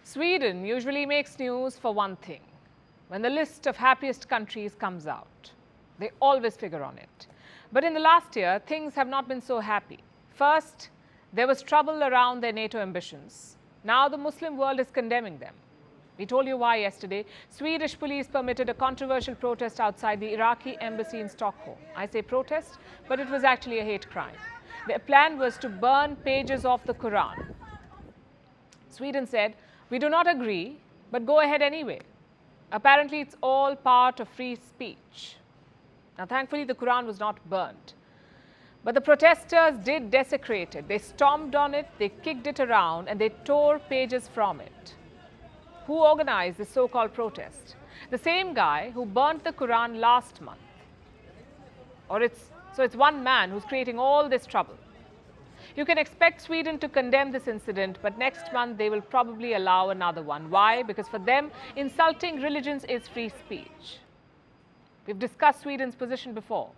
Sweden usually makes news for one thing. When the list of happiest countries comes out, they always figure on it. But in the last year, things have not been so happy. First, there was trouble around their NATO ambitions. Now the Muslim world is condemning them. We told you why yesterday. Swedish police permitted a controversial protest outside the Iraqi embassy in Stockholm. I say protest, but it was actually a hate crime. Their plan was to burn pages of the Quran. Sweden said, "We do not agree, but go ahead anyway." Apparently, it's all part of free speech. Now, thankfully, the Quran was not burnt. But the protesters did desecrate it. They stomped on it, they kicked it around, and they tore pages from it. Who organized this so-called protest? The same guy who burnt the Quran last month. So it's one man who's creating all this trouble. You can expect Sweden to condemn this incident, but next month they will probably allow another one. Why? Because for them, insulting religions is free speech. We've discussed Sweden's position before.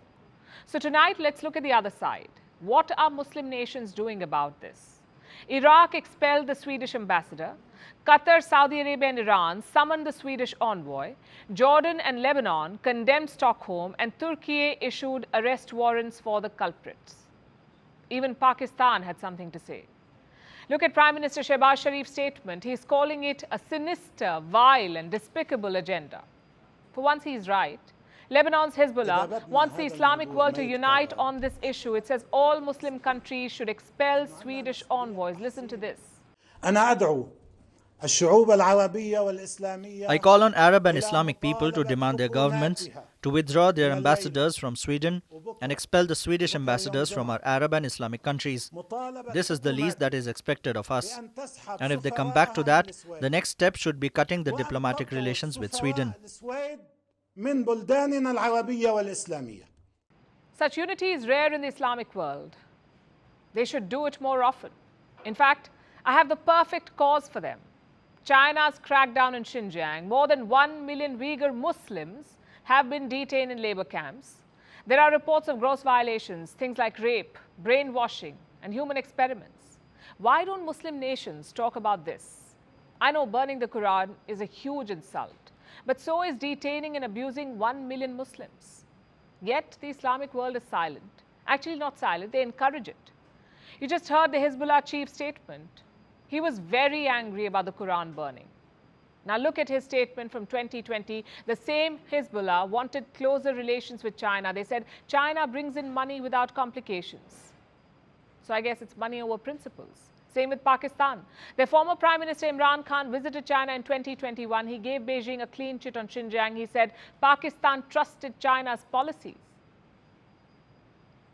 So tonight, let's look at the other side. What are Muslim nations doing about this? Iraq expelled the Swedish ambassador. Qatar, Saudi Arabia and Iran summoned the Swedish envoy. Jordan and Lebanon condemned Stockholm, and Turkey issued arrest warrants for the culprits. Even Pakistan had something to say. Look at Prime Minister Shehbaz Sharif's statement. He's calling it a sinister, vile and despicable agenda. For once, he's right. Lebanon's Hezbollah wants the Islamic world to unite on this issue. It says all Muslim countries should expel Swedish envoys. Listen to this. I call on Arab and Islamic people to demand their governments to withdraw their ambassadors from Sweden and expel the Swedish ambassadors from our Arab and Islamic countries. This is the least that is expected of us. And if they come back to that, the next step should be cutting the diplomatic relations with Sweden. Such unity is rare in the Islamic world. They should do it more often. In fact, I have the perfect cause for them. China's crackdown in Xinjiang. More than 1 million Uighur Muslims have been detained in labor camps. There are reports of gross violations, things like rape, brainwashing, and human experiments. Why don't Muslim nations talk about this? I know burning the Quran is a huge insult, but so is detaining and abusing 1 million Muslims. Yet the Islamic world is silent. Actually, not silent, they encourage it. You just heard the Hezbollah chief's statement. He was very angry about the Quran burning. Now look at his statement from 2020. The same Hezbollah wanted closer relations with China. They said China brings in money without complications. So I guess it's money over principles. Same with Pakistan. Their former Prime Minister Imran Khan visited China in 2021. He gave Beijing a clean chit on Xinjiang. He said Pakistan trusted China's policies.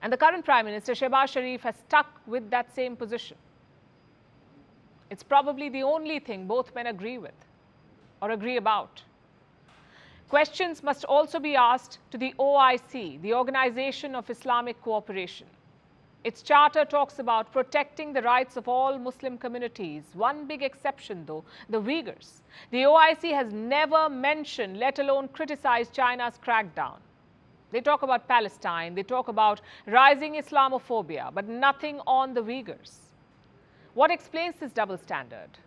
And the current Prime Minister, Shehbaz Sharif, has stuck with that same position. It's probably the only thing both men agree with or agree about. Questions must also be asked to the OIC, the Organization of Islamic Cooperation. Its charter talks about protecting the rights of all Muslim communities. One big exception, though, the Uyghurs. The OIC has never mentioned, let alone criticized, China's crackdown. They talk about Palestine, they talk about rising Islamophobia, but nothing on the Uyghurs. What explains this double standard?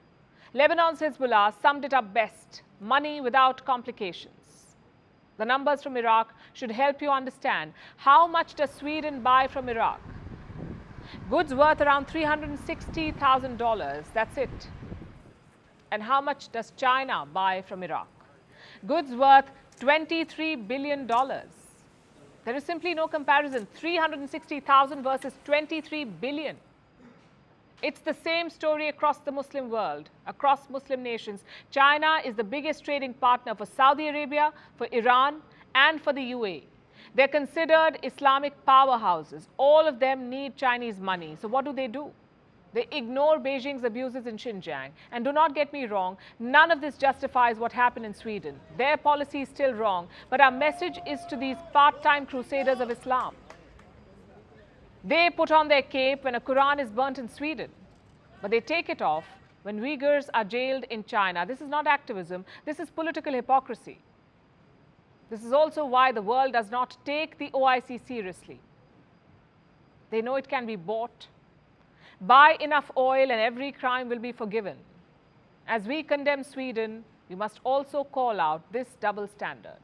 Lebanon's Hezbollah summed it up best: money without complications. The numbers from Iraq should help you understand how much does Sweden buy from Iraq. Goods worth around $360,000, that's it. And how much does China buy from Iraq? Goods worth $23 billion. There is simply no comparison. 360,000 versus 23 billion. It's the same story across the Muslim world, across Muslim nations. China is the biggest trading partner for Saudi Arabia, for Iran, and for the UAE. They're considered Islamic powerhouses. All of them need Chinese money. So what do? They ignore Beijing's abuses in Xinjiang. And do not get me wrong, none of this justifies what happened in Sweden. Their policy is still wrong. But our message is to these part-time crusaders of Islam. They put on their cape when a Quran is burnt in Sweden, but they take it off when Uyghurs are jailed in China. This is not activism, this is political hypocrisy. This is also why the world does not take the OIC seriously. They know it can be bought. Buy enough oil and every crime will be forgiven. As we condemn Sweden, we must also call out this double standard.